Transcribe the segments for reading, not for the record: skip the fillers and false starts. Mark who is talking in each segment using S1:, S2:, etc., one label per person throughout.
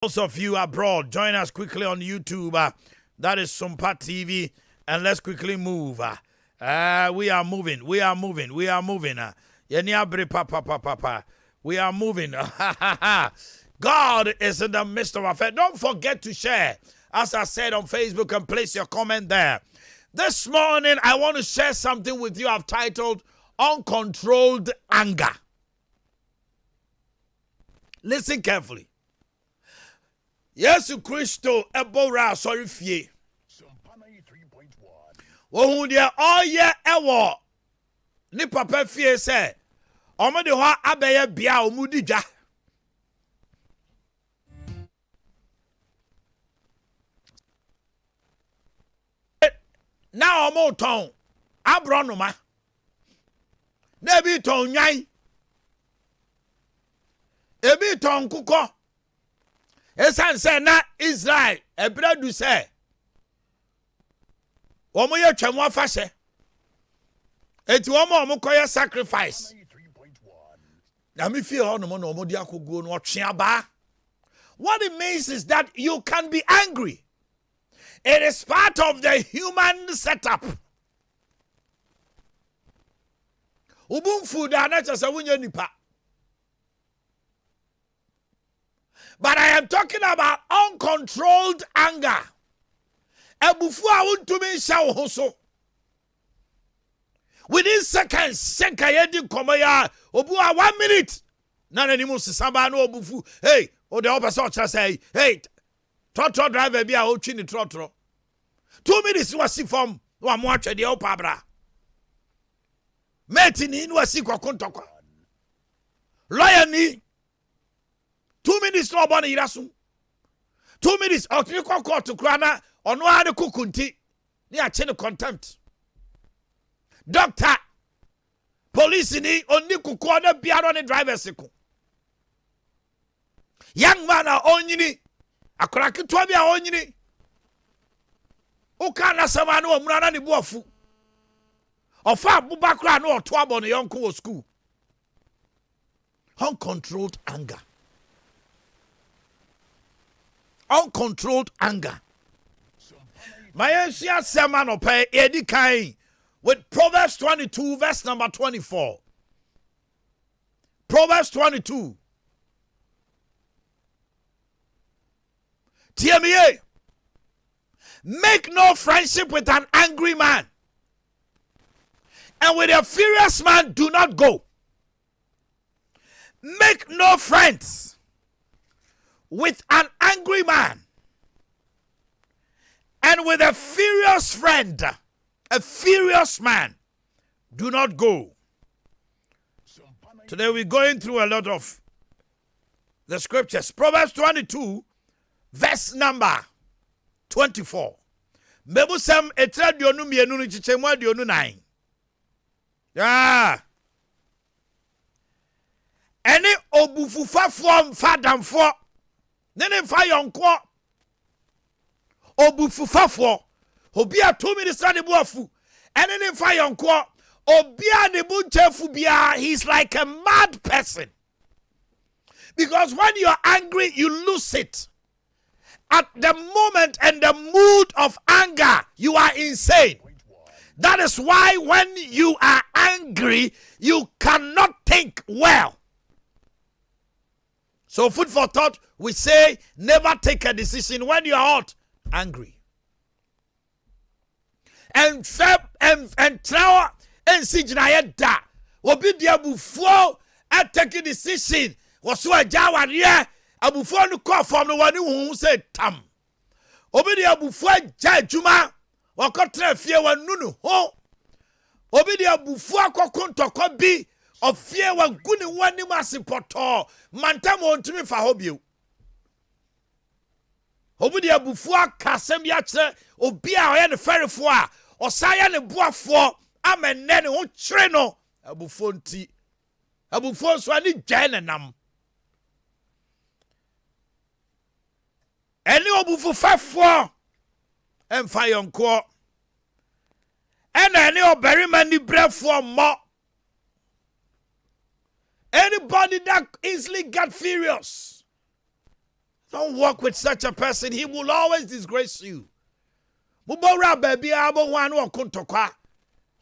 S1: Those of you abroad, join us quickly on YouTube. That is Sompa TV, and let's quickly move. We are moving. We are moving. We are moving. We are moving. God is in the midst of our faith. Don't forget to share, as I said on Facebook, and place your comment there. This morning, I want to share something with you I've titled Uncontrolled Anger. Listen carefully. Yesu Christo ebora sorry fie.
S2: Sompa 93.1.
S1: Wo hu dia oye ewo. Ni papa fie se. Omo de ho abeye bia omudi dwa. Na omo ton abronoma. Na bi ton nwan. Ebi ton kuko. Esan say na Israel ebradu say omo ye twam afahye eti omo koye sacrifice
S2: 93.1.
S1: na me fie ho no mo na omo di akoguo no otweaba. What it means is that you can be angry. It is part of the human setup. Ubunfu da na chese wunya nipa. But I am talking about uncontrolled anger. Ebufu a wuntumi nhyɛ wo so. Within seconds, senka yedi komoya, obu a 1 minute. Na nanimu sisaba no obufu. Hey, o de opese o kyerɛ say, hey, trotro driver bi a o twi ni trotro. 2 minutes wasi form, wa mo atwe de o pa bra. Mate ni wasi kwakontokwa. Lawyer ni 2 minutes no bone yirasu. 2 minutes otini kokko to krana ono ade kukunti ni ache ne contempt. Doctor police ni oni kuko na biaro ne driver siko. Young man a onyini akora keto bia onyini. Uka na sama na omura na ne buafu. Ofa bubakra na oto abo ne yonko wo school. Uncontrolled anger. Uncontrolled anger. My ancient sermon of Eddie Kain with Proverbs 22, verse number 24. Proverbs 22. TMA. Make no friendship with an angry man, and with a furious man do not go. Make no friends with an angry man, and with a furious friend, a furious man, do not go. Today we're going through a lot of the scriptures. Proverbs 22, verse number 24. Mebusem etra dionu mienu ni chichemwa dionu 9. Any obufufa form fadamfo nene fa yonko obufufafo obi a 2 minutes na de boafu ene fa yonko obi a de bunchefu bia. He's like a mad person, because when you're angry you lose it. At the moment and the mood of anger, you are insane. That is why when you are angry you cannot think well. So food for thought, we say never take a decision when you are hot, angry. And trauma and sijna da. Obi dia bufo at taking decision. Was so a jawaria abufo no call from the one who said tam. Obi dia bufo jajuma wakotre fie wanunu ho. Obi dia bufo akokontoko bi of fear wa guni wani masipoto mantamo ontumi fa hobio. Obi dia bufu akasem ya kire obi a oye ne ferefo a osaya ne boafo amenne ne ho kire no abufo nti abufo so ani dwan nam eni obufu fafo emfa yonko ena eni oberima ni brefo mo. Anybody that easily got furious, Don't walk with such a person. He will always disgrace you. Mubora baby abo wan wo kontokwa.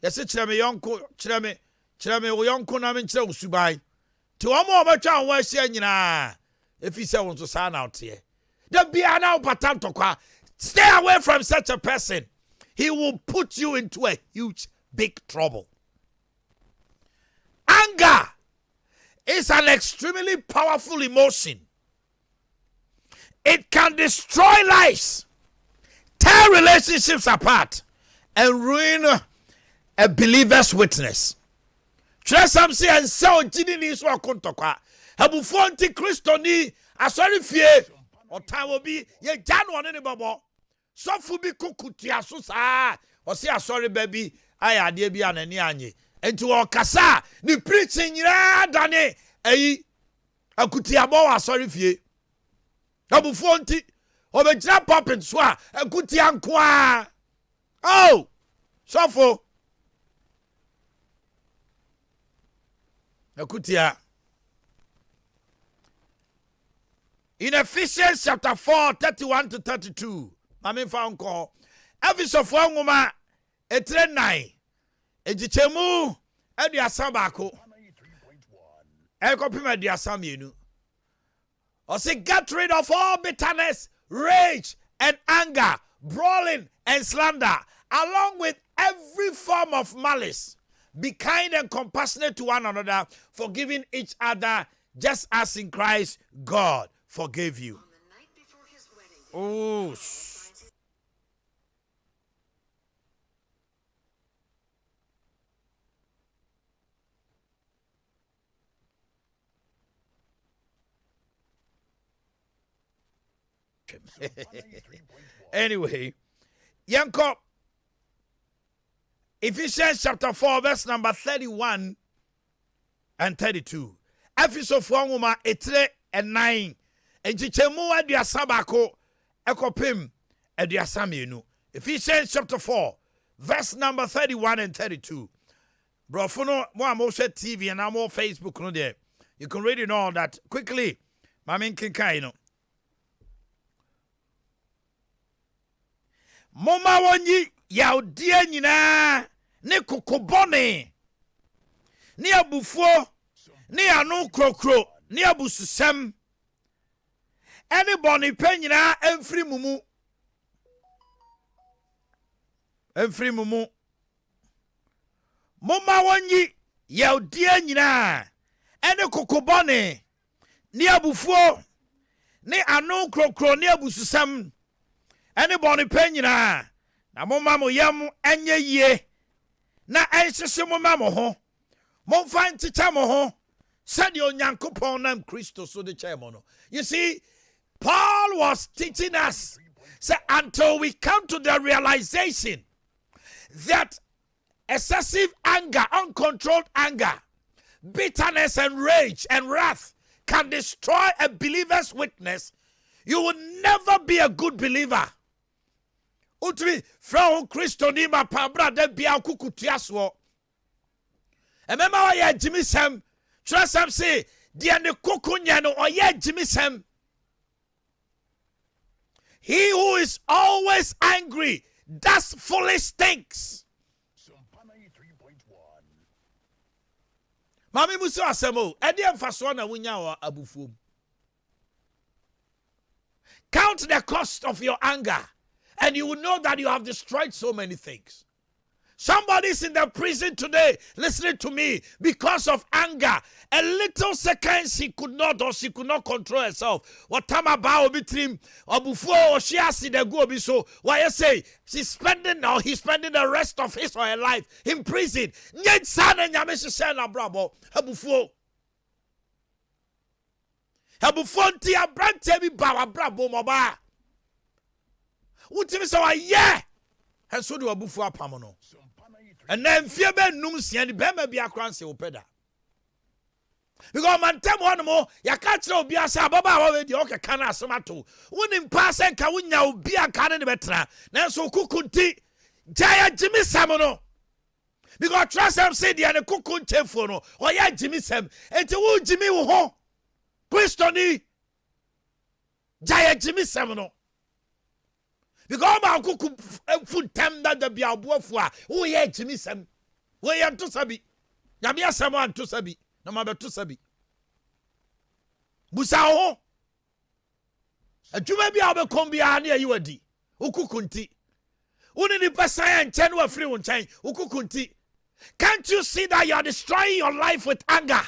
S1: Yesi kyerɛ me yonko, kyerɛ me wo yonko na me kyerɛ wo suban. Ti omo obetwa wo ahia nyina. Efi sɛ wo nso sa na ote. Da bia na opatan tokwa. Stay away from such a person. He will put you into a huge big trouble. Anger is an extremely powerful emotion. It can destroy lives, tear relationships apart, and ruin a believer's witness. Trust something and so jini so akontokwa. Habufo anti Kristo ni asori fie o time will be ye janu one ne babo. So fu bi kukutia so sa o se asori baby aya ade bi anani anye. Enti o kasa ni preaching nyira dane ayi akutia bo asori fie. Habufo anti obejira popping so a akutia nko a. Oh, sofo akutia. In Ephesians chapter 4, 31 to 32. Mami found call. Ephesians 4 ngoma etre 9. Ejichemu edi asabako. Ekopi me di asamienu. O say get rid of all bitterness, rage and anger, brawling and slander, along with every form of malice. Be kind and compassionate to one another, forgiving each other just as in Christ God forgave you. Oh. Anyway, Yanko, Ephesians chapter 4, verse number 31 and 32. Ephesians 4 ngoma etre and 9. Enchichemu aduasa bako ekopim aduasa mienu. Ephesians chapter 4, verse number 31 and 32. Bro, for no more TV and I'm more Facebook no there. You can read it all that quickly. Mamin kinkaino. Moma wonyi yaudie nyina ne kokobone ne abufuo ne anu krokro ne abususem anybody pe nyina emfiri mumu moma wonyi yaudie nyina ene kokobone ne abufuo ne anu krokro ne abususem anybody pe nyina na moma mo yam enye yie na enhyehyɛ moma mo ho momfa ntecha mo ho sɛde onyankopɔn nam Kristo so de kyɛ mo no. You see, Paul was teaching us say until we come to the realization that excessive anger, uncontrolled anger, bitterness and rage and wrath can destroy a believer's witness, you will never be a good believer. Utri from Christo ni ma pabra de bia kukutuaso. Emema wa ye jimisem. Trusam say dia ne kukunya no oye jimisem. He who is always angry does foolish things.
S2: Sompa 3.1.
S1: Mami muso asemo ede emfaso na wunya wa abufuom. Count the cost of your anger, and you will know that you have destroyed so many things. Somebody's in the prison today listening to me because of anger. A little seconds he could not or she could not control herself. What time about between or before or she has the go be so why you say she's spending now he's spending the rest of his or her life in prison. Nyet san and yameshi sena brabo habufo. Habufo nti abrante bi bawa brabo moba. Utimi so yeah. And so do abufu apamono. And then fear ben num sian bema be akranse opeda. Because man tem one more ya catch no be asa baba wa we okay kana asemato. Wonim pass en ka wonya obi aka ne betra. Na so kukunti jaya jimi samono. Because trust him say dia ne kukunche fo no. Oya jimi sam. Enti wo jimi wo ho. Kristo ni Jaya Jimmy Semono. Because my cook food tem that the Biabuafua, oh, yeah, Jimmy Sem. We are to Sabi. Yamia Saman to Sabi. No matter to Sabi. Busao. A Jumabi Alba Combia near you a D. Ukukunti. Uni the Pasaya and Chenwa free one chain. Ukukunti. Can't you see that you are destroying your life with anger?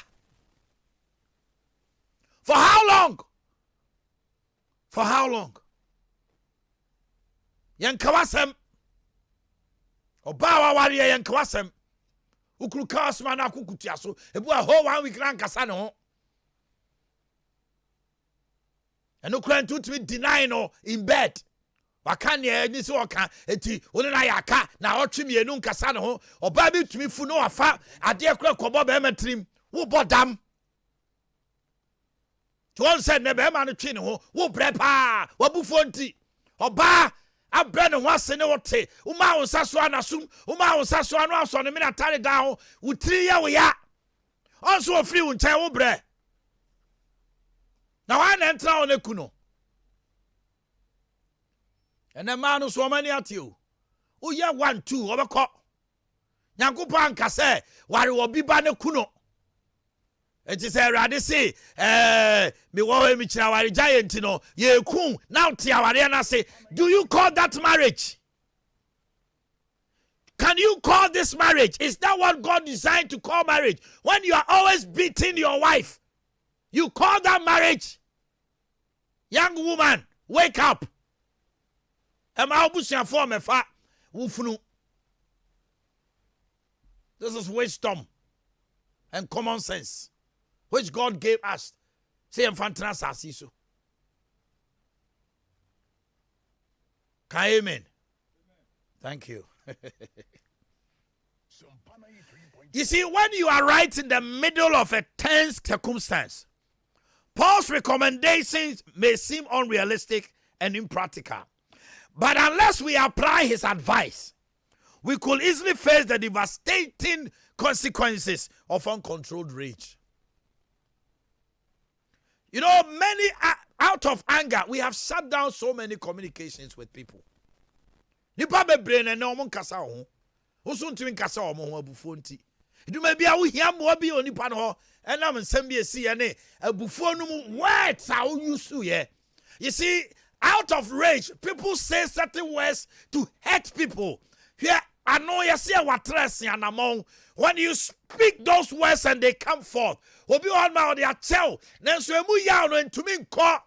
S1: For how long? For how long? Yankawasem. Obawa warrior Yankawasem. Ukru Kasmana Kukutiaso. Ebu a whole 1 week rank Casano. And no crying to me denying or in bed. Wakanya ni so waka eti woni na yaka na otwemi enu nkasa ne ho oba bi tumi fu no afa ade akra kobo be matrim wo bodam to on said ne be ma no twi ne ho wo bre pa wabufo nti oba abre ne ho ase ne wote uma wo saso anasum uma wo saso anu aso ne me na tare da ho wutiri ya wo ya onso ofiri wo nkyai wo bre na wa na entra on ekuno. And the man who's so many at you. Oh, yeah, 1, 2, overcut. Yankupan Kase, why will be banner kuno? It is a radisi, me woe me chawari giant, you know, ye kun, now tiawariana say, do you call that marriage? Can you call this marriage? Is that what God designed to call marriage? When you are always beating your wife, you call that marriage? Young woman, wake up. This is wisdom and common sense which God gave us. Say infantras asiso. Amen. Thank you. You see, when you are right in the middle of a tense circumstance, Paul's recommendations may seem unrealistic and impractical. But unless we apply his advice, we could easily face the devastating consequences of uncontrolled rage. You know, many out of anger, we have shut down so many communications with people. Nipa be brain and no mon kasa ho. Oso ntimi kasa o mo ho abufuo nti. Edu ma bia wo hia mo bi onipa no ho. Enam nsem bi esi ye ne abufuo no mu words a wo use ye. You see, out of rage, people say certain words to hurt people. Here, I know you see what when you speak those words and they come forth, will be on my they are tell. Then so mu ya no ntumi nko.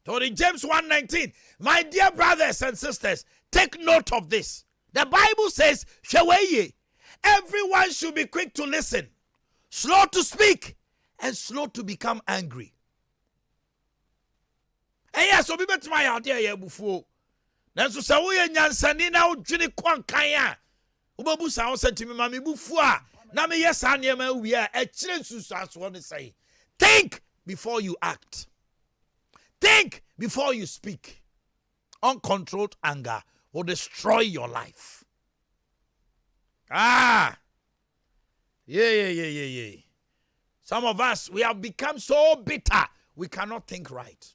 S1: So in James 1:19, my dear brothers and sisters, take note of this. The Bible says, "Sheweye, everyone should be quick to listen, slow to speak, and slow to become angry." And yes, so be better my idea here before. Then so say we nyansani na odwene kwankan a. Obabu sa won sentimi ma me bufu a na me yes anema wi a e kire nsusuaso ne say. Think before you act. Think before you speak. Uncontrolled anger will destroy your life. Yeah. Some of us, we have become so bitter, we cannot think right.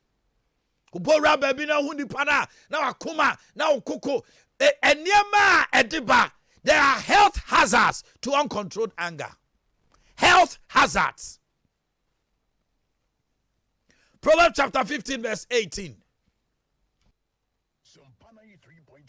S1: Kubora baby na hundi pana, na akuma, na ukoko. Enyema ediba. There are health hazards to uncontrolled anger. Health hazards. Proverbs chapter 15 verse 18.
S2: Sompa 3.1.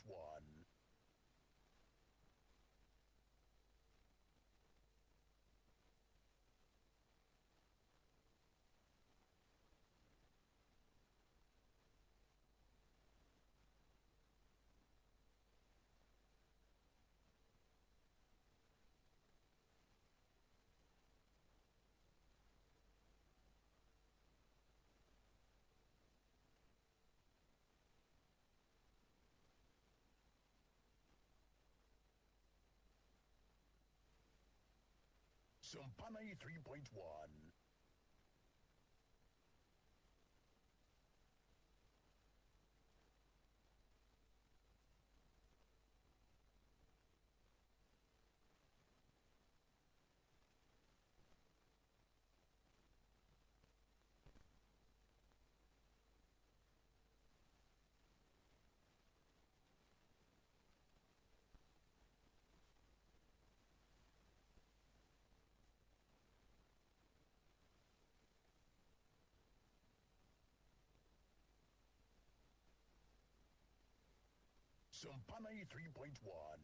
S2: Sompa 3.1. Sompa 93.1.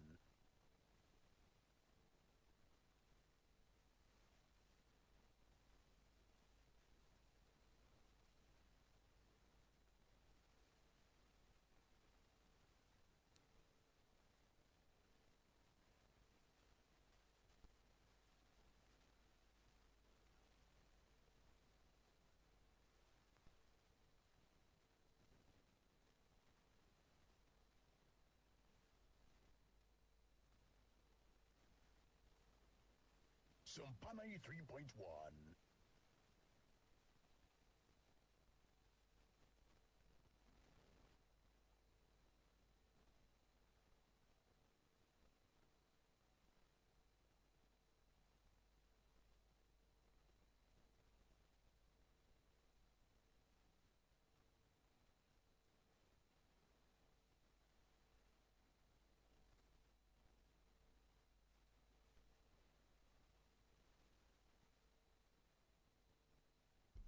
S2: Sompa 93.1.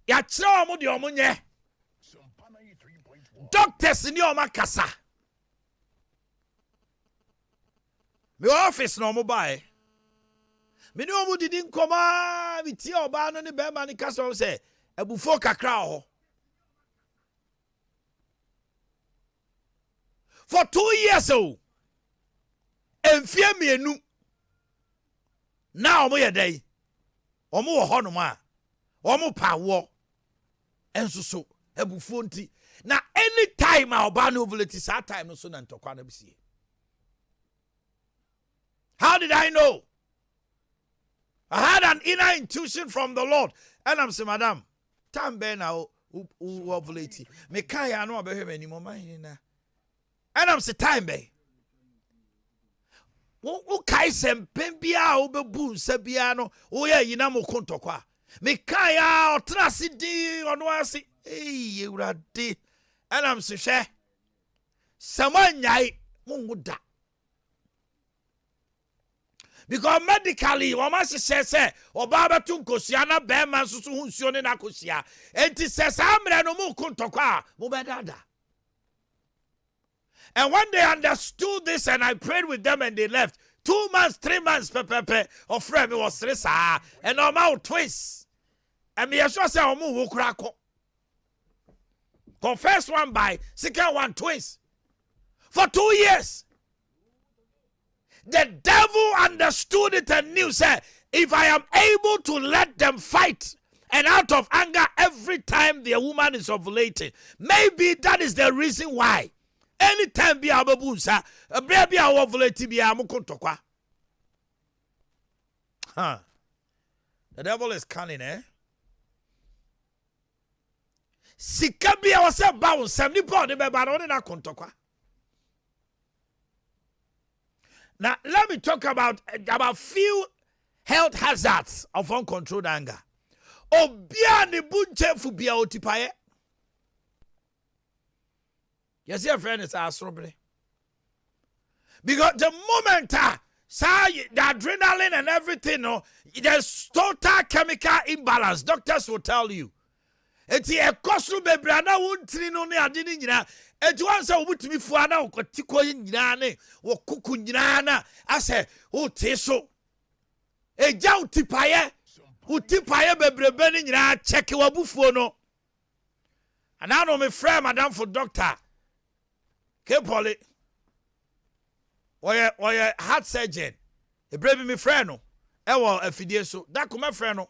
S1: Ya kyerɛ ɔmo de ɔmo nyɛ.
S2: Sompa 93.1.
S1: Doctors ni ɔmo akasa. Me office na ɔmo bae. Me ni ɔmo didi nkɔma, me tie ɔbaa no ne bɛrima ne kasa ɔmo sɛ abufo kakra hɔ. For 2 years o. Emfie mienu. Na ɔmo yɛ dɛ. Ɔmo wɔ hɔ no ma. Ɔmo pa wo. Enso so abufo nti. Na anytime a ɔbaa no ovulate saa time no so na ntɔkwa na bisie. How did I know? I had an inner intuition from the Lord. And I'm saying, Madam, time be now ovulate. Me kaya no abehwe mani mo man na. And I'm saying, time be. Wo kai sempen bia wo bebu nsa bia no wo ye yina mo kontokwa. Me kaya otrasi di ono asi. Hey, Eurade. And I'm saying, Samanyai munguda. Because medically, woman say, Obaba tunkosiana, Beman Susunsione Nakosia. And it says, I'm no more kuntokwa, Mubadada. And when they understood this, and I prayed with them and they left, 2 months, 3 months, pepe, of friend was stressa, and normal twins. And me assure say, Omu wukrako. Confess one by, second one twins. For 2 years. The devil understood it and knew, say, if I am able to let them fight, and out of anger every time the woman is ovulating, maybe that is the reason why. Anytime be a babusa, a baby ovulating be a mukuntokwa. Huh. The devil is cunning, eh? Sikabia was a bounce, 70 pound, the baby, na kuntokwa. Now, let me talk about few health hazards of uncontrolled anger. Obia ni bunche fubia otipaye. You see, a friend is astronomy. Because the moment the adrenaline and everything, no, there's total chemical imbalance. Doctors will tell you. Eti ekosu bebrana wuntri no ne ade ni nyina eti wansa obutumi fu ana okotiko nyina ne wo kuku nyina na ase o teso eja utipaye bebrebe ni nyina check wabufuo no ana no me friend madam for doctor Kepoli oye heart surgeon ebrebi me friend no e wo afidie so da koma friend no.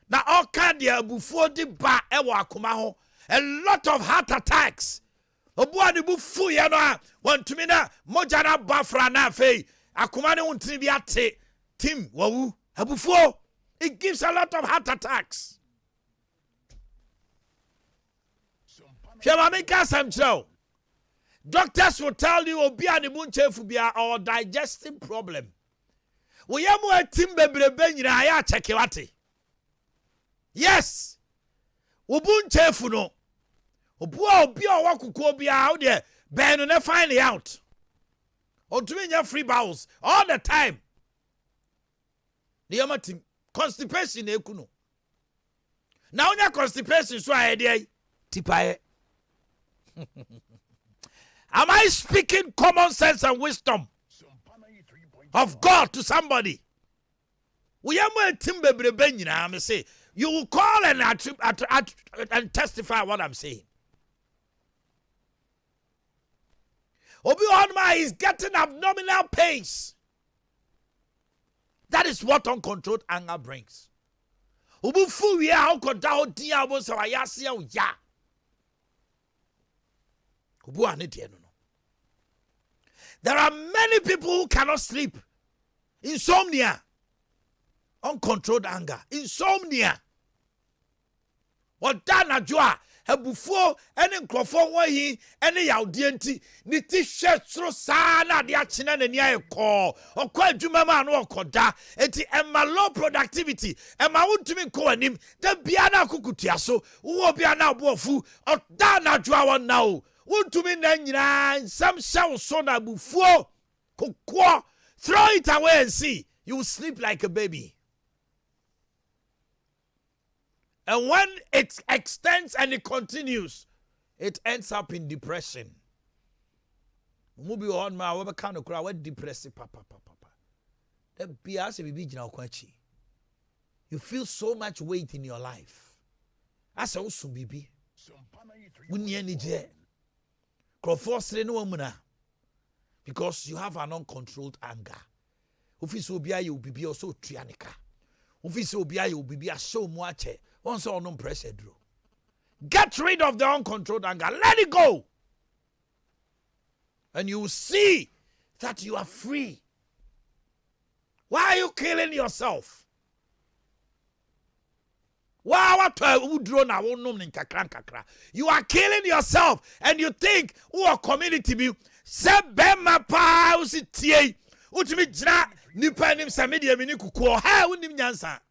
S1: Now all kind of before the ba ewa akoma ho a lot of heart attacks. Obuwa de bufu ya no want to me na moja na bafra na fe akoma ne wontini bi ate tim wawu abufuo. It gives a lot of heart attacks. Doctors will tell you obi ade bunchefu bia or digestive problem. Wo yamu atim bebrebe nyina ya cheke wate. Yes. Ubunchefu no. Obua obi a wakuko bia how there ben no find it out. Ontumi nya free bowels all the time. The amatim constipation ekuno. Now nya constipation so aye dey tipaye. Am I speaking common sense and wisdom of God to somebody? We are more timber benyina. I say you will call and testify what I'm saying. Obi Onma is getting abdominal pains. That is what uncontrolled anger brings. Obi fu we are uncontrolled dia wo so ayase ya. Obi ane de no. There are many people who cannot sleep. Insomnia. Uncontrolled anger. Insomnia. What dana joa ebufuo ene nkrofo wahi ene yawde nti ni t-shirt sro saa na de achina nani ayekọ okọ adwuma ma no okoda enti emma low productivity emma wontumi nko anim da bia na akukutua so wo bia na abofu odana joa won na o wontumi na nyina nsam hyew so na bufuo kokọ throw it away and see you will sleep like a baby. And when it extends and it continues, it ends up in depression. Mubi on my we kind of crowd we depressed papa. That bias be jina okwachi. You feel so much weight in your life. As also bibi. Wunye ni je. Krofosre no amuna. Because you have an uncontrolled anger. Ufi so bia you bibi also trianika. Ufi so bia you bibi a show mo ache. Once on pressure drew. Get rid of the uncontrolled anger. Let it go. And you will see that you are free. Why are you killing yourself? You are killing yourself and you think, oh, community be sebema pa usitie utimi jina nipa nim samedia mini kuko ha unim nyansa.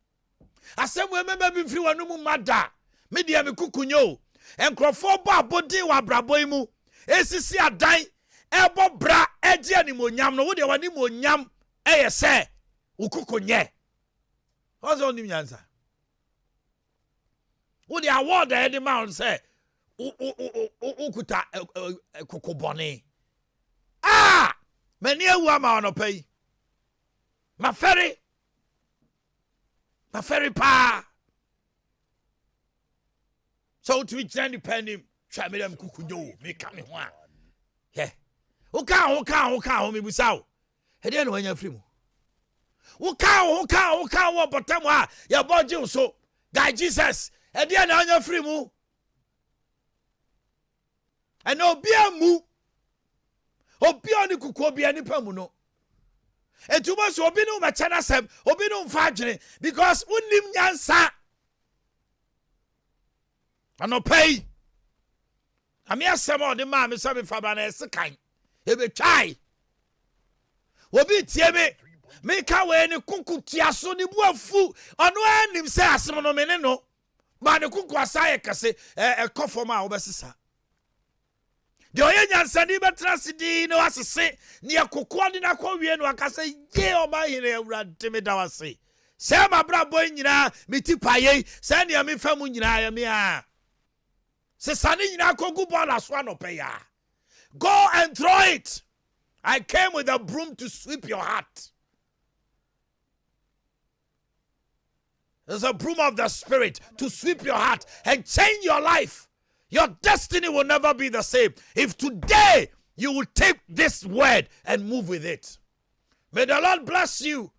S1: Asem we member be free wanu mu mada media me kukunyo enkrofo bo abodi wa brabo imu esisi adan ebo bra eje animonyam no wo de wani monyam eyese ukukunye ozo nim nyansa wo de award e de ma on say ukuta kokobone mani ewu ama ono pay Maferi pa. So to each any penny, try me them kukunyo, me come in one. Yeah. Oka, me busao. He didn't when you're free. Oka, but temwa, your body so. Guy Jesus, and then on your free move. And no beer move. Obi on the kuko be any pamuno. And too much obino machana sem obino fajre because unim nyansa ano pay amia sem o de ma me sabe fa ba na sekan e be twai obi tie me ka we ne kukutia so ne buafu ono anim se asem no me ne no ma ne kuku asaye kase e kofo ma obesesa de oye nyansani betrasidi no asese ne akokko de na kwawie no akase ye Omanhene awurade me da wase se ma brabo nyina metipaye se ne me famu nyina ya me a se sane nyina kogu bola so anope ya go and throw it. I came with a broom to sweep your heart. There's a broom of the spirit to sweep your heart and change your life. Your destiny will never be the same if today you will take this word and move with it. May the Lord bless you.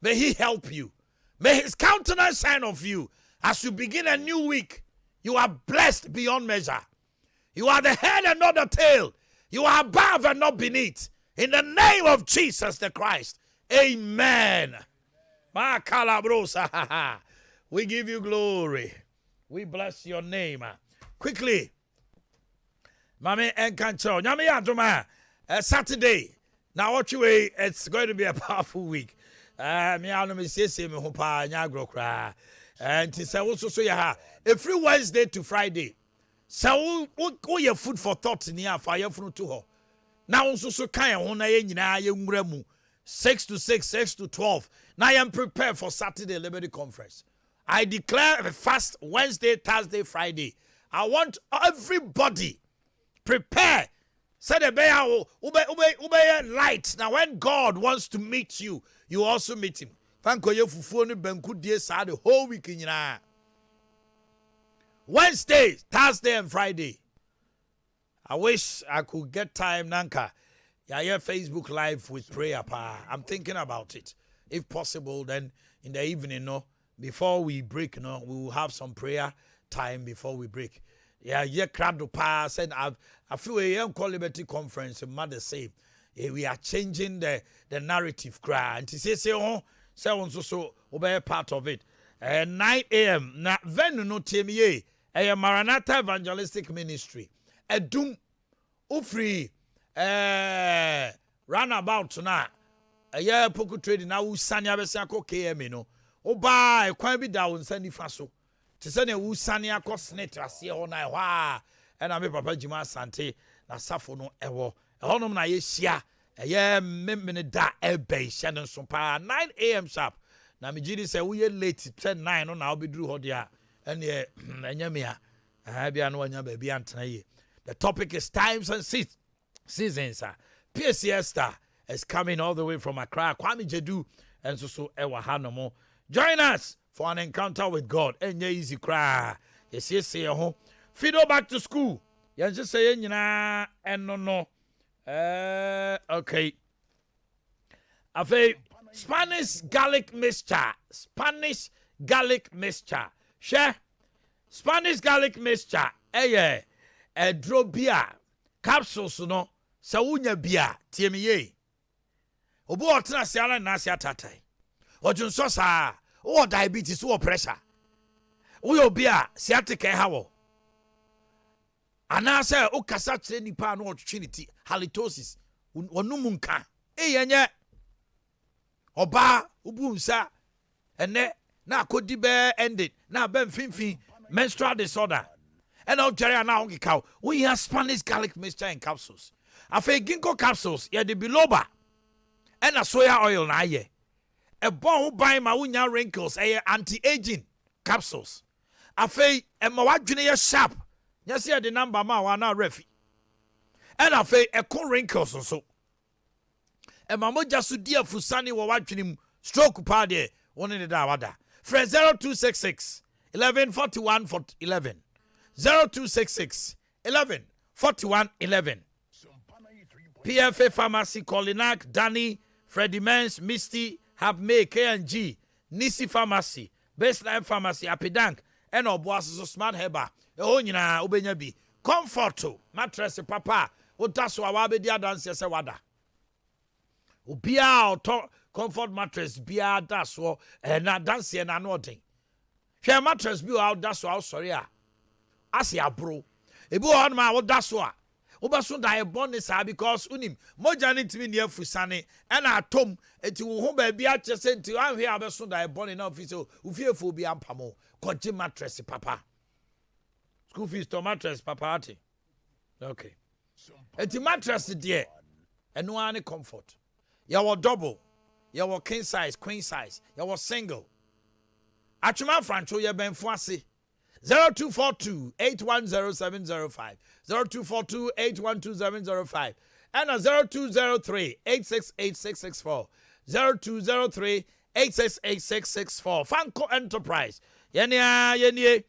S1: May he help you. May his countenance shine on you. As you begin a new week, you are blessed beyond measure. You are the head and not the tail. You are above and not beneath. In the name of Jesus the Christ. Amen. We give you glory. We bless your name. Quickly, Mame Enkancho, Nyame Adoma, Saturday. Now, what you way? It's going to be a powerful week. Me anu me say me ho pa nya agrokra. And say also so ya every Wednesday to Friday. So wo your food for thought ni afa ya funu to ho. Now also so kan ho na ye nyina ye nwura mu 6 to 6, 6 to 12. Now I am prepared for Saturday Liberty Conference. I declare a fast Wednesday, Thursday, Friday. I want everybody prepare Said the bear ube light. Now when God wants to meet you, you also meet him. Fanko ye fufuo ni benku die sa the whole week nyina. Wednesday, Thursday and Friday. I wish I could get time nanka. Yeah, Facebook Live with prayer pa. I'm thinking about it. If possible, then in the evening, no, before we break, no, we will have some prayer time before we break. Yeah, crowd pass and I feel a young Liberty conference and mother say we are changing the narrative cry and to say so obey part of it. 9 a.m. na venu no TMA a Maranatha Evangelistic Ministry. A doom ufri roundabout na a year poku trading now Sanya Besako KM no. Oba e kwan bi da won sani faso. Te se na wusane akosnet ase ho na hwa na me papa jima asante na safo no ewo ehonom na ye hia eye memene da ebe hia no so pa 9 a.m. sharp na me gidi se wo ye late 9 no na obeduru ho dia ene enya me a bia no anya ba bia ntena ye. The topic is times and seasons. PCS star is coming all the way from Accra, Kwame Jedu and so ewa hanomo. Join us for an encounter with God. Enye easy cry. Yes, ho. Fido back to school. You just say nyina no. Okay. Afe Spanish garlic mixture. Share. Spanish garlic mixture. Drobia capsules no. Sa wunya bia tiemiye. Obo otena se ala na se atatai. Ojunso sa or diabetes or pressure. We be a sciatica hawo. Anasa o kasa kire nipa no opportunity halitosis onumunka. Yenye oba ubunsa ene na akodi be ended na be mfimfin menstrual disorder. And now Jerry and now cow. We have Spanish garlic mixture in capsules. Afe ginkgo capsules ye the biloba. And a soya oil na ye. A bon who buy my unya wrinkles, anti-aging capsules. Afe a mawadjune sharp. Yes, the number ma wana refi. And afe a cool wrinkles also. A mamoja sudia fusani wa wajim stroke party one in the dawada. Friend 0266 11 41 11. 0266 11 41 11. PFA Pharmacy, Colinac, Danny, Freddie Mans, Misty, Habme, K&G, Nisi Pharmacy, Baseline Pharmacy, Apidank, and Oboaso Smart Heba, Eonyina, Ubenyabi, Comforto, Mattress, Papa, Otaso, Awabe, Dia Dance, Wada. Ubia, Comfort Mattress, Bia, Daso, and not dancing and anointing. Share mattress, be out, Daso, sorry. Asia, bro. Ebu on my Dasoa. Obaso da e born sa because unim moja ni timi ne afusane e na atom eti wo ho ba bia kyese nti anhwe abeso da e born na office ufiefo bi ampamo koje mattress papa school fees to mattress papa ati okay eti mattress de eno ani comfort ya wo double ya wo king size queen size ya wo single atwema francho ye benfo ase 0242 810705 0242 812705 and a 0203 868664 0203 868664 Fanco Enterprise yene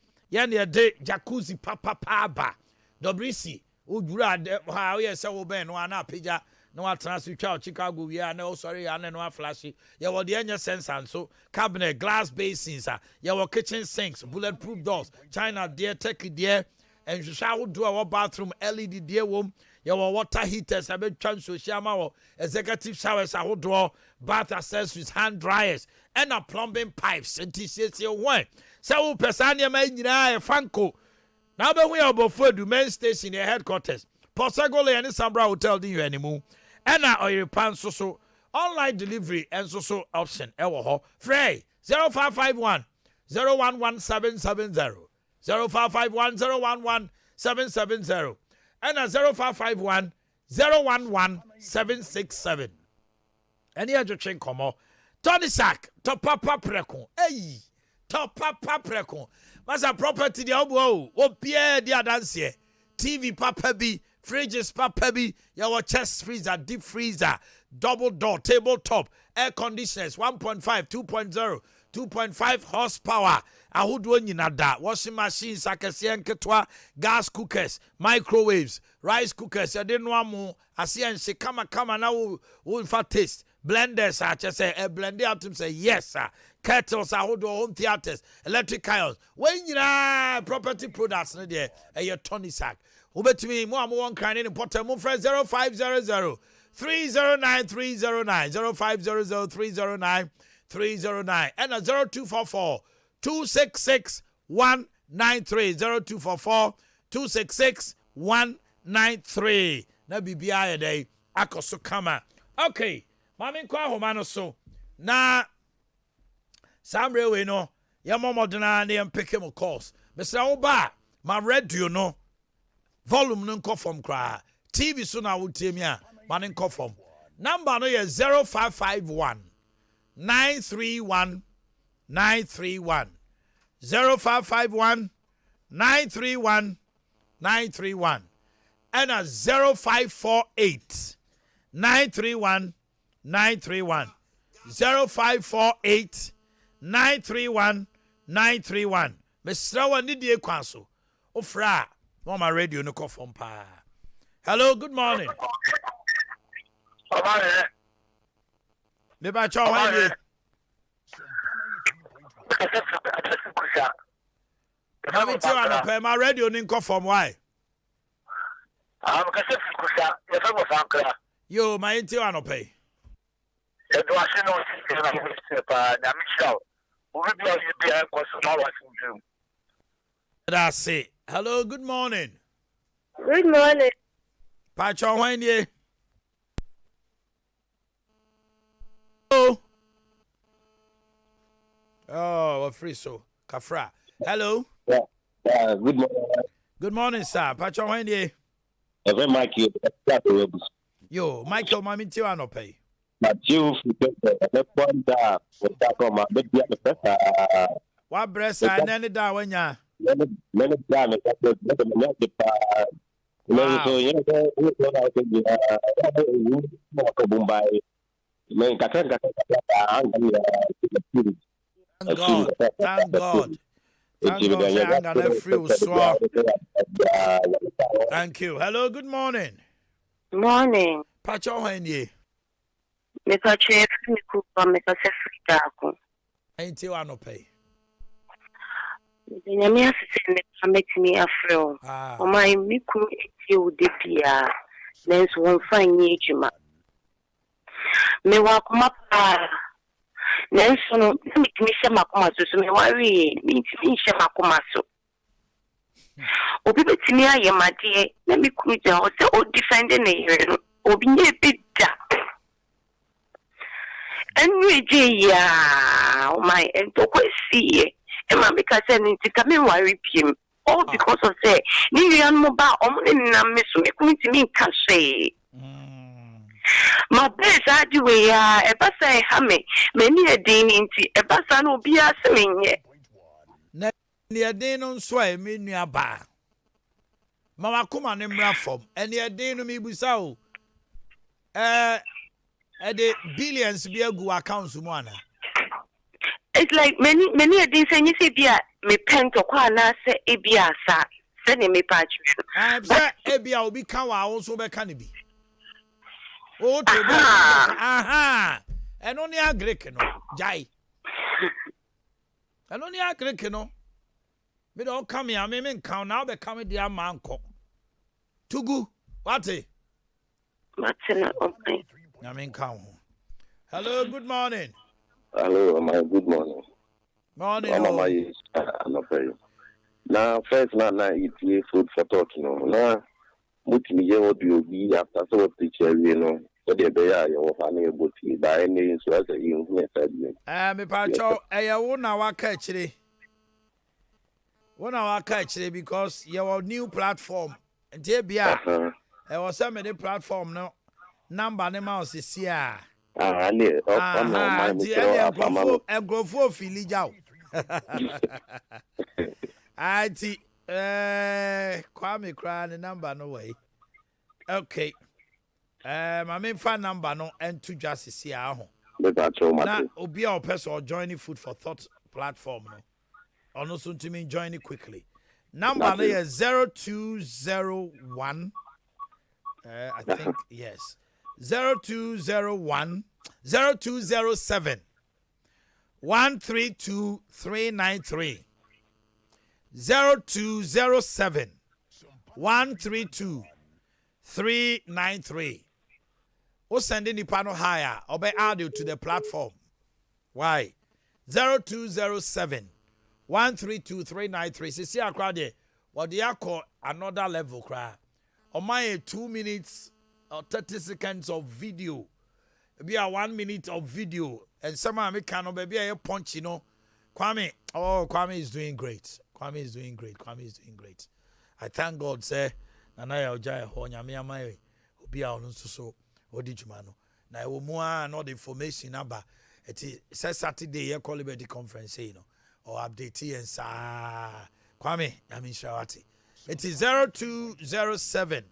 S1: de jacuzzi papa ba dobrisi udura de ha ye se wo ben no ana pija no atrans twa Chicago we are no sorry and no flashy ye wo de enya sensor so cabinet glass basins ye wo kitchen sinks bulletproof doors China there Turkey there and shower do our bathroom LED there wom ye wo water heaters abetwa social ma wo executive showers ahodo bath accessories hand dryers and a plumbing pipes and TCC one so wo pesane ma nyina e Fanco now be we abofo du main station the headquarters Posagole and Sambra Hotel di you anymore. And now your pan so online delivery and so option. Ewo Frey 0551 011770 0551 011770 and a 0551 011767. Any other train come Tony Sack to Papa Precon. Hey, to Papa Precon. Masa property the obo. O Pierre the dance TV Papa B. Fridges papa bi your chest freezer, deep freezer, double door, tabletop, air conditioners 1.5, 2.0, 2.5 horsepower. Ahodoɔ nyina da. Washing machines akɛseɛ nketwa, gas cookers, microwaves, rice cookers. Yɛde no amu aseɛ nhye kama na wo mfa taste. Blenders say a blend out him say yes sir. Kettles ahodoɔ, home theaters, electric irons. When nyina property products no there ɛyɛ Tony Sack. Ubetimi mo amo one kind in important mo friend 0500 309 309 0500 309 309 and a 0244 266 193 0244 266 193 na bibia day akoso kama. Okay, mami kwa homano so na samre we no ya momodena na pick him calls. Mr. Oba my radio no volume no nko from kra TV so na wotie mi a ma ne nko from number no ye 0551 931 931 0551 931 931 and a 0548 931 931 0548 931 931 Mr. Wanidi Kwanso ofra Mama radio no call from pa. Hello, good morning. Neba chaw wani. Mami tiwa no pay my radio no call from why? Yo, my tiwa no pay. That's it. Hello, good morning.
S3: Good morning.
S1: Pacho wani. Hello. Oh, free so. Kafra. Hello.
S4: Yeah. Good morning.
S1: Good morning, sir. Pacho wani. Yo, Michael, mami tiwa no pay. What breast and any da when ya?
S4: Many times,
S1: Thank God. Thank God. Thank God. Thank you. Hello, good morning.
S3: Morning.
S1: Pacho wani.
S3: Meka chef ni kupa meka sefrita ako.
S1: Ain't you no pay?
S3: Nyame asese meka metimi afro. O mai miku eti o de bia. Nenso won fanye ejuma. Me wa kuma pa. Nenso no mitimi hye makoma so me wari mitimi hye makoma so. Obi betimi ayemade na miku ja o se o defend na yere no. Obi nye bidda. And we oh my, and to see, and my because I need to come in worry him. All because of say, Nilian Moba, Omanhene, Miss Mekuni to me can say. My best idea, a bus I hammy, many a day into a bus I will be assuming yet.
S1: Near day on sway, me near bar. Mama come on in Raffom, and near day no me busao. The billions be a good accounts one.
S3: It's like many a days and you say, Bia, me pen to Kwana say, Ebia, sir, sending me patch.
S1: I'm sorry, Ebia will become also be canny. Oh, aha, and only a Greek, no, Jai. And only a Greek, no. We don't come here, I mean, count now the coming dear man cock. Too good, what eh? I mean, count. Hello, good morning.
S4: Hello, my good morning.
S1: Morning.
S4: Mama is not very. Now, first, now eat food for talking. Now, multi what do you be after so teacher, you know, what they are your family able to buy any so as a young man.
S1: Me pacho, I won't our catchery. One hour catchery because your new platform and JBR. I was some of the platform no. Number the mouse is here.
S4: I need
S1: a grofo fili jaw. I see Kwame crying the number no way. Okay. My main phone number no and to just see how.
S4: Now,
S1: Obi our person or joining Food for Thought platform no. Or no soon to me join it quickly. Number is 0201. I think yes. 0201 0207 132393. 0207 132393. O sending the panel higher or be added to the platform. Why? 0207 132393. See a crowd there. What they are called another level cry. On my 2 minutes or 30 seconds of video. Be a 1 minute of video. And somehow me can be a punch, you know. Kwame is doing great. Kwame is doing great. I thank God, say, Nanaya Ojaya Honyame Amai, Obi a ono so Odijumano. Na I will more and all the information about it is Saturday, you call it the conference, you know, or update and sa Kwame, I mean Shawati. It is 0207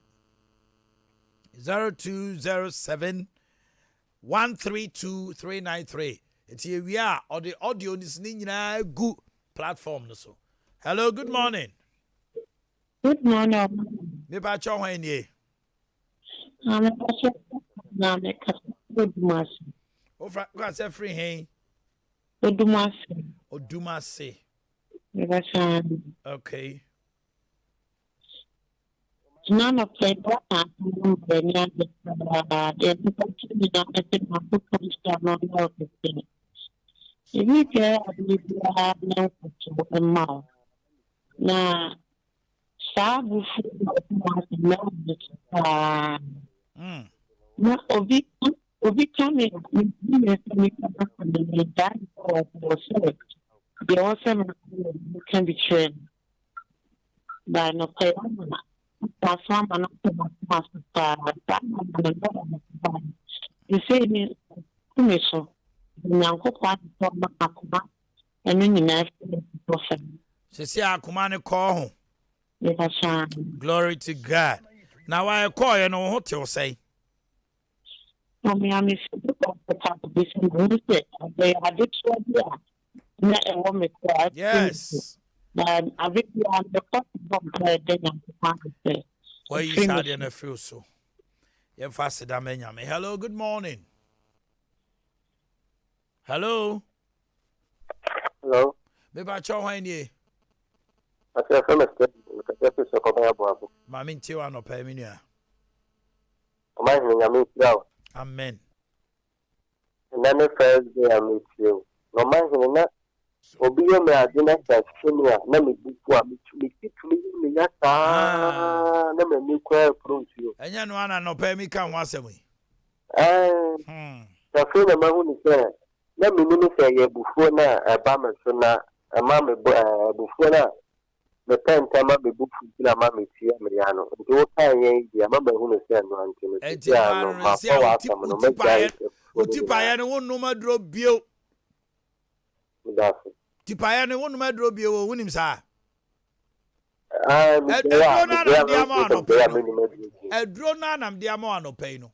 S1: 132393. It's here we are, or the audio is nina good platform. So, hello, good morning.
S5: Good morning.
S1: Me ba cho hwan ye?
S5: Good morning.
S1: O fra go say free hen. Odumase. Okay.
S5: None of the can be trained by no pay. That's one man you say me commission. And then you know,
S1: call. Glory to God. Now I call you know what you say.
S5: I mean, I'm
S1: yes.
S5: But I think you are the
S1: why you sad in a few so. You fasted a menya. Hello, good morning. Hello.
S4: Hello.
S1: Me ba cho hwan ye?
S4: I say from a step, I say so come here, boy.
S1: Ma min ti wa no pa mi nua.
S4: Omanhene, I meet you.
S1: Amen.
S4: And then the first day I meet you. Omanhene, Obi yo me adina senior na me buku a me me ya ta na me kwa front yo.
S1: Enya no ana no pa mi kan ho asem yi.
S4: Ta fe na ma hu ni se na me ni se ye bufu na eba me so na ma me bufu na me penta ma me bufu na ma me tia me ya no. Nti wo kan ye dia ma ba hu ni se no anti me tia no ma fa wa asam no me ja.
S1: Utipa ya ne wonu madro bio.
S4: That's
S1: Tipaya ne wonu madro bio wo wunim sa.
S4: Edro
S1: na nam dia ma anopai no.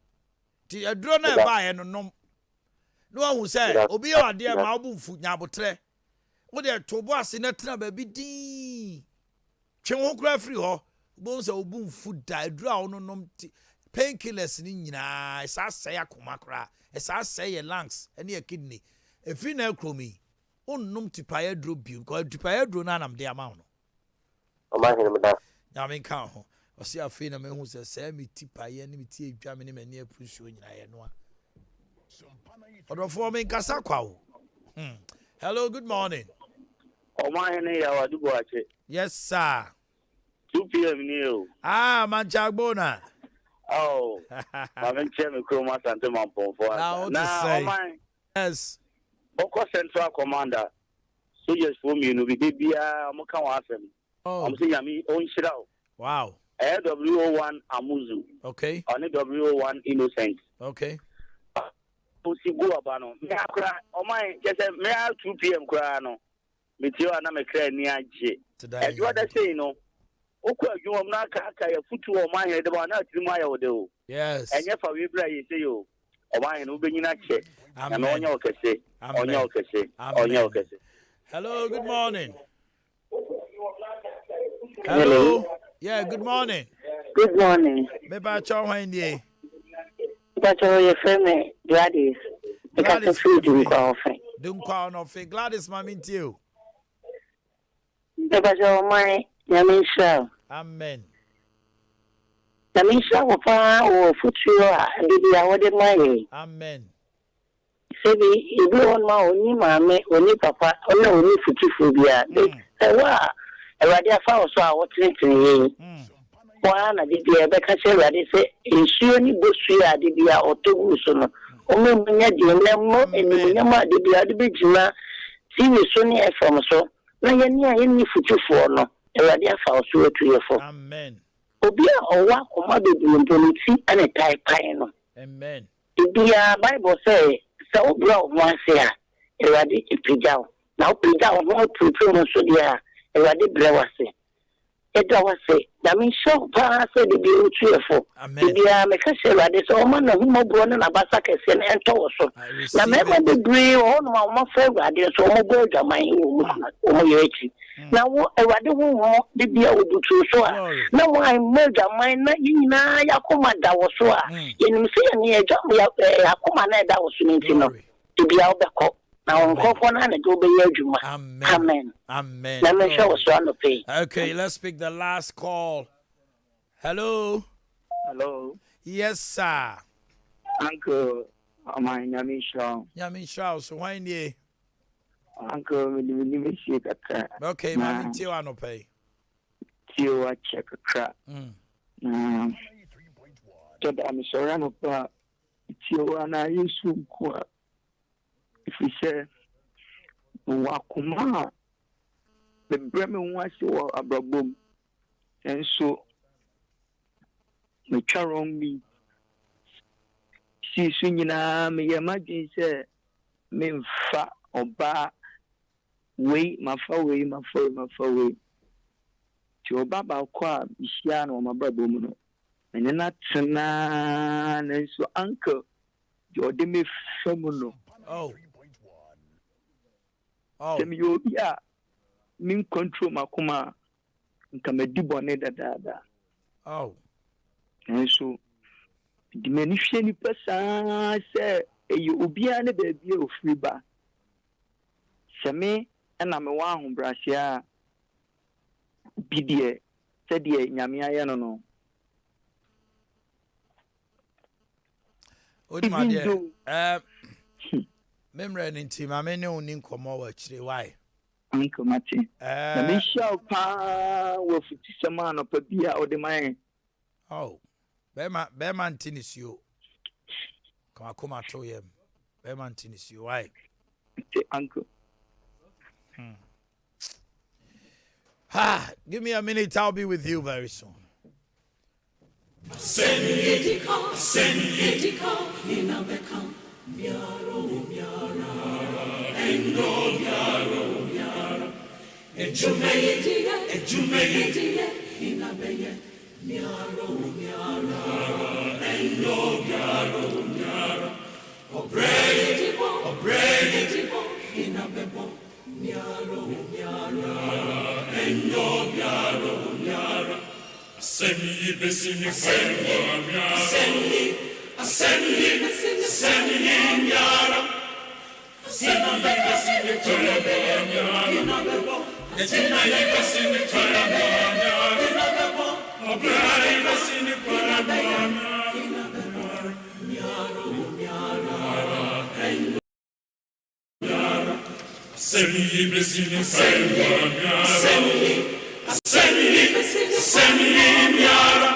S1: Ti edro na ba ye no nom. No ahu say obi o ade ma obu mfu nyabotre. Wo de tobo ase na tena ba bi din. Twe ho kura free ho. Bo nse obu mfu da edro a wono nom painkillers ni nyina esa say akoma kra. Esa say your lungs ene your kidney. Efi na akromi. Unnum tipaya dro bio because tipaya dro na nam de ama no.
S4: Omanhene me da.
S1: Na men kan ho. O se afi na me hu se me tipaya ni me tie edwa me ne me ne apusuo nyina ye no a. Odofo men kasa kwa wo. Hello, good morning.
S6: Omanhene ya wadu Boakye.
S1: Yes sir.
S6: 2 p.m. ni o.
S1: Manchagbona.
S6: Oh. Ma men cheme kroma sante mampomfo.
S1: Na Oman. Yes.
S6: Oko Central Commander, soldiers for me, no be bia amuka wa asem. I'm saying yami on shirao.
S1: Wow.
S6: AWO1 Amuzu.
S1: Okay.
S6: On AWO1 Innocent.
S1: Okay.
S6: Possible abano. Me akra, o my just me 2 p.m. kra no. Me tio na me kra ni agye. E do that say no. okwa adwuma na aka ya futu Omanhene de ba na atirima ya wode o
S1: yes
S6: enye fa we bra ye say o Omanhene ubenyina che na onya okese onya okese.
S1: Hello, good morning. Hello. Yeah, good morning.
S3: Good morning.
S1: Me ba cho hwan die.
S3: That's all your friend Gladys.
S1: Gladys
S3: Dunkwa
S1: no fe Gladys mama ntio.
S3: That's all my Yamisha.
S1: Amen.
S3: Yamisha opa o futu a bibi a wode mai.
S1: Amen.
S3: Sebi ibi on ma oni mame oni papa ona oni futu bia. Ewa Ewade afa oso a wotenetene wa na bibi e be ka se Ewade se ensuo ni bosu a de bia otogu so no omemunya de nemo enimunya ma de bia de begina TV so ni FM so na ye ni a ye ni futufo no Ewade afa oso otuyefo.
S1: Amen.
S3: Obi a owa koma be bulunti ane tai pai no.
S1: Amen.
S3: Bibia Bible say sa obra o ase a Ewade ipigao na opigao ho tutu no so dia Ewade brewase edo wase na me show pa se de bi otuefo bibia me ka se Ewade so o ma na humo bro na basa kese na ento so na me ma de bre o no ma fa Ewade so mo go adwaman o mo yechi na wo Ewade wo bibia obutu so a na wo ai mo adwaman na yina yakoma da wo so a yenim se ye ne adwam yakoma na da wo so ntino bibia obekọ.
S1: Amen. Amen.
S3: Let me show us one of it.
S1: Okay, let's pick the last call. Hello.
S6: Hello.
S1: Yes, sir.
S6: Uncle, my Yamisha.
S1: Yamisha, so why nie?
S6: Uncle, we see that.
S1: Okay, man, tio ano pay.
S6: Tio a check a crap. So I'm sorry, no pa. Tio ana yusu kwa. If we say wakuma the bremen was your abrabum and so me charong me see swingina me imagine say me fa oba way my fa way to oba ba kwa bishia no ma brabum no and na tena and so uncle you de me famuno Tell me you min control makuma nka medi bone dada. And so the menifie ni person say you obia ne ba bia ofri ba. Se me na me wa ahombrasia bidie se de nyame aye no no.
S1: Odi ma Memre ninti ma me ne oni nkomo wa kire why
S6: Uncle Mati na me show pa wo futi sama no pa bia odi man
S1: be man tinisio ka akoma to yem be man tinisio why
S6: uncle
S1: give me a minute, I'll be with you very soon.
S7: Send it, Miaro, Endo, Miaro, Ejumedia, Hinabeye, Miaro, Endo, Miaro, Obrey, Hinabebo, Miaro, Endo, Miaro, Semi, Bessini, Send him, Yara. Send him, Yara.